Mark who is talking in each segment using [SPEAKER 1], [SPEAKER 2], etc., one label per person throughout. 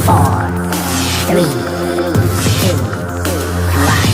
[SPEAKER 1] four, three, two, one.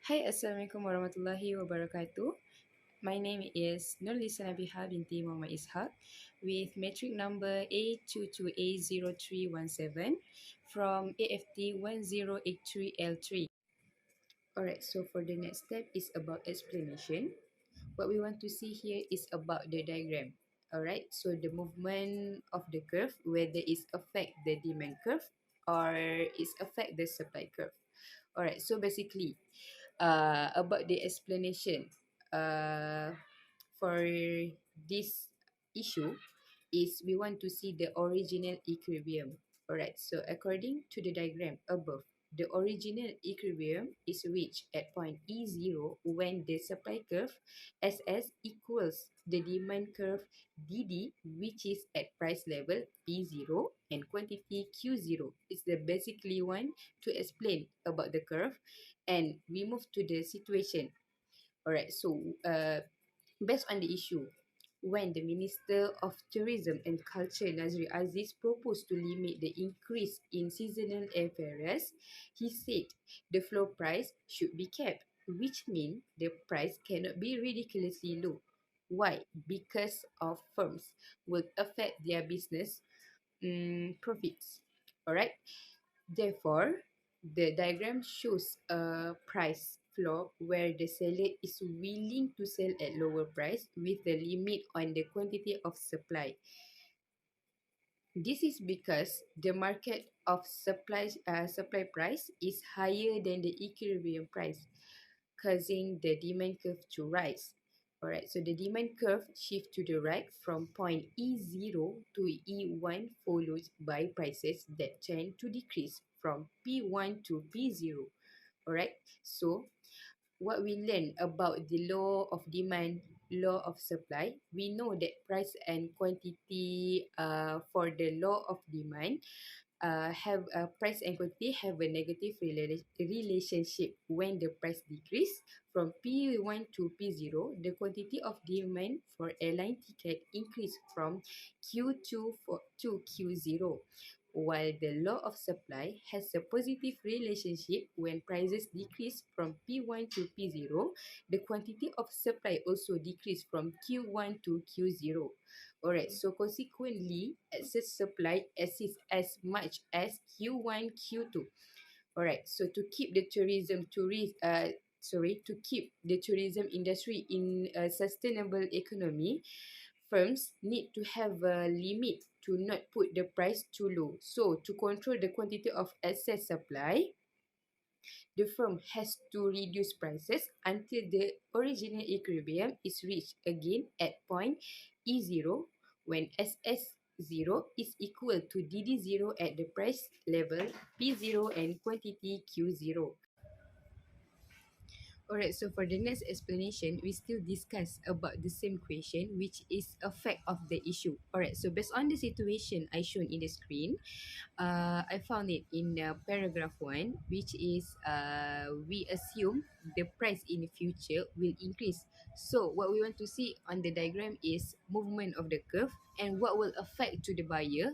[SPEAKER 2] Hi, Assalamualaikum warahmatullahi wabarakatuh. My name is Madeeha Binti with metric number A22A0317 from AFT1083L3. Alright, so for the next step is about explanation. What we want to see here is about the diagram. Alright, so the movement of the curve, whether it's affect the demand curve or it's affect the supply curve. Alright, so basically, about the explanation for this issue is we want to see the original equilibrium. Alright, so according to the diagram above, the original equilibrium is reached at point E0 when the supply curve SS equals the demand curve DD, which is at price level P0 and quantity Q0. It's the basically one to explain about the curve, and we move to the situation. Alright, so based on the issue, when the Minister of Tourism and Culture Nazri Aziz proposed to limit the increase in seasonal airfares, he said the floor price should be kept, which means the price cannot be ridiculously low. Why? Because of firms will affect their business profits. Alright. Therefore, the diagram shows a price floor where the seller is willing to sell at lower price with the limit on the quantity of supply. This is because the market of supply price is higher than the equilibrium price, causing the demand curve to rise. Alright, so the demand curve shift to the right from point E0 to E1, followed by prices that tend to decrease from P1 to P0. Alright, so what we learn about the law of demand, law of supply, we know that price and quantity for the law of demand have price and quantity have a negative relationship. When the price decrease from P1 to P0, the quantity of demand for airline ticket increase from Q2 to Q0. While the law of supply has a positive relationship, when prices decrease from P1 to P0, the quantity of supply also decrease from Q1 to Q0. Alright, so consequently, excess supply exists as much as Q1, Q2. Alright, so to keep the to keep the tourism industry in a sustainable economy, firms need to have a limit to not put the price too low. So to control the quantity of excess supply, the firm has to reduce prices until the original equilibrium is reached again at point E0 when SS0 is equal to DD0 at the price level P0 and quantity Q0. Alright, so for the next explanation, we still discuss about the same question, which is effect of the issue. Alright, so based on the situation I shown in the screen, I found it in paragraph 1, which is we assume the price in the future will increase. So what we want to see on the diagram is movement of the curve and what will affect to the buyer.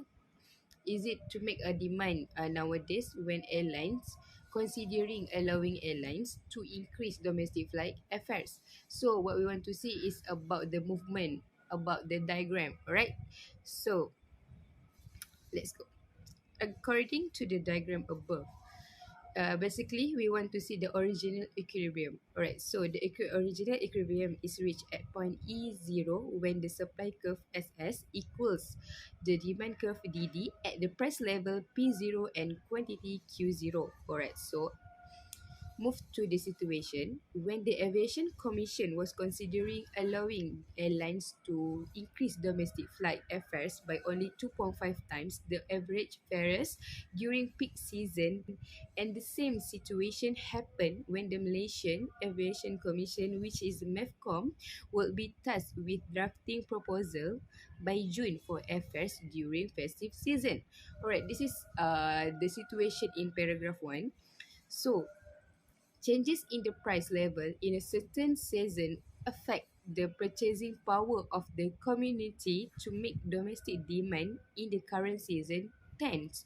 [SPEAKER 2] Is it to make a demand nowadays when airlines considering allowing airlines to increase domestic flight airfares? So what we want to see is about the movement, about the diagram. Alright, so let's go. According to the diagram above, basically we want to see the original equilibrium. Alright, so the original equilibrium is reached at point E0 when the supply curve SS equals the demand curve DD at the price level P0 and quantity Q0. Alright, so moved to the situation when the Aviation Commission was considering allowing airlines to increase domestic flight airfares by only 2.5 times the average fares during peak season. And the same situation happened when the Malaysian Aviation Commission, which is MEFCOM, will be tasked with drafting proposal by June for airfares during festive season. Alright, this is the situation in paragraph 1. So, changes in the price level in a certain season affect the purchasing power of the community to make domestic demand in the current season tends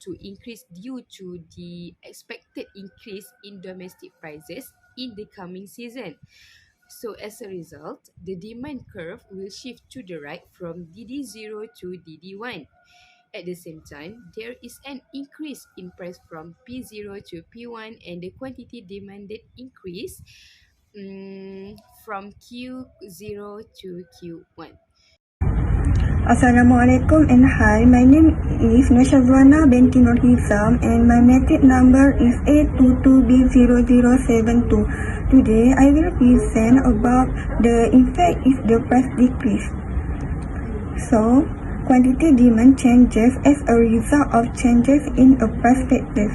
[SPEAKER 2] to increase due to the expected increase in domestic prices in the coming season. So as a result, the demand curve will shift to the right from DD0 to DD1. At the same time, there is an increase in price from P0 to P1 and the quantity demanded increase from Q0 to Q1.
[SPEAKER 3] Assalamualaikum and Hi. My name is Binti and my metric number is A22B0072. Today, I will present about the impact if the price decrease. So, quantity demand changes as a result of changes in a price factors.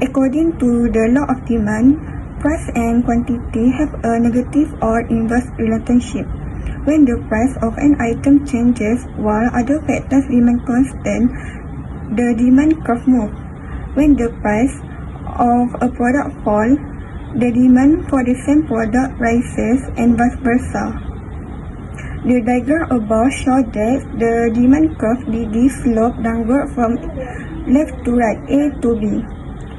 [SPEAKER 3] According to the law of demand, price and quantity have a negative or inverse relationship. When the price of an item changes while other factors remain constant, the demand curve moves. When the price of a product falls, the demand for the same product rises and vice versa. The diagram above shows that the demand curve DD slope downward from left to right, A to B.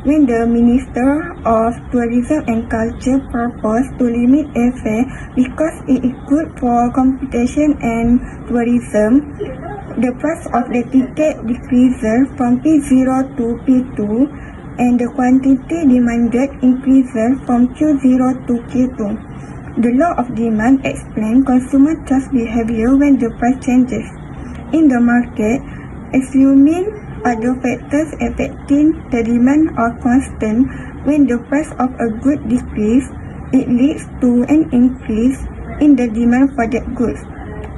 [SPEAKER 3] When the Minister of Tourism and Culture proposed to limit airfare because it is good for competition and tourism, the price of the ticket decreases from P0 to P2 and the quantity demanded increases from Q0 to Q2. The law of demand explains consumer choice behavior when the price changes. In the market, assuming other factors affecting the demand are constant, when the price of a good decreases, it leads to an increase in the demand for that goods.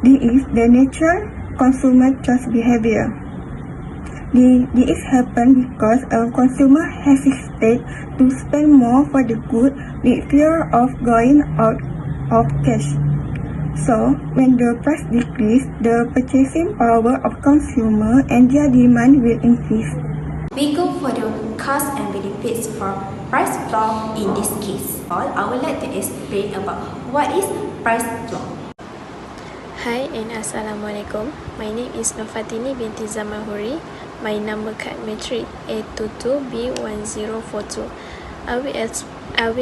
[SPEAKER 3] This is the natural consumer choice behavior. This happens because a consumer hesitates to spend more for the good with fear of going out of cash. So, when the price decreases, the purchasing power of consumer and their demand will increase.
[SPEAKER 4] We go for the cost and benefits for price floor in this case. I would like to explain about what is price floor.
[SPEAKER 5] Hi and Assalamualaikum. My name is Binti. My number card matric A22B1042. I will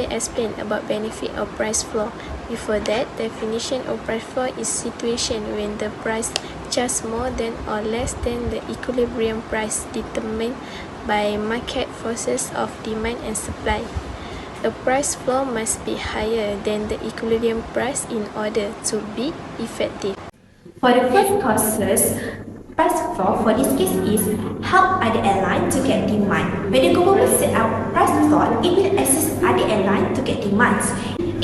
[SPEAKER 5] explain about benefit of price floor. Before that, definition of price floor is situation when the price just more than or less than the equilibrium price determined by market forces of demand and supply. A price floor must be higher than the equilibrium price in order to be effective.
[SPEAKER 4] For the first causes, price floor for this case is help other airline to get demand. When the government set up price floor, it will assist other airline to get demands.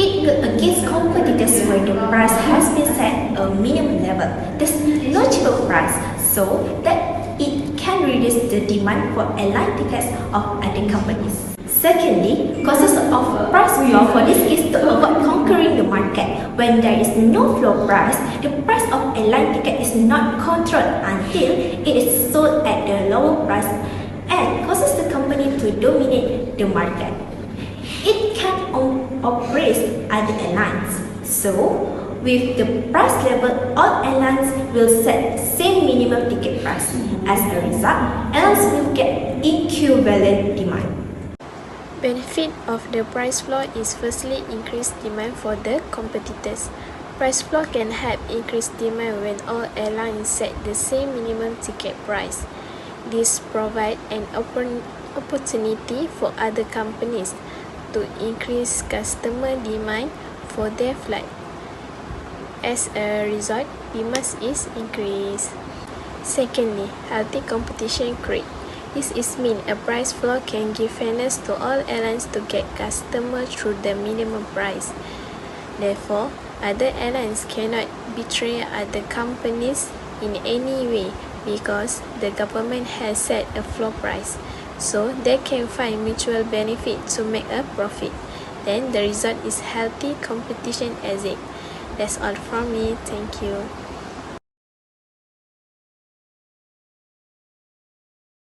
[SPEAKER 4] It will against competitors where the price has been set a minimum level. There's no cheaper price, so that it can reduce the demand for airline tickets of other companies. Secondly, causes of price floor for this is to avoid conquering the market. When there is no floor price, the price of airline ticket is not controlled until it is sold at the lower price and causes the company to dominate the market. It can operate other airlines. So, with the price level, all airlines will set same minimum ticket price. As a result, airlines will get equivalent demand.
[SPEAKER 5] Benefit of the price floor is firstly increased demand for the competitors. Price floor can help increase demand when all airlines set the same minimum ticket price. This provides an opportunity for other companies to increase customer demand for their flight. As a result, demand is increased. Secondly, healthy competition creates This is mean a price floor can give fairness to all airlines to get customers through the minimum price. Therefore, other airlines cannot betray other companies in any way because the government has set a floor price, so they can find mutual benefit to make a profit. Then the result is healthy competition exit. That's all from me. Thank you.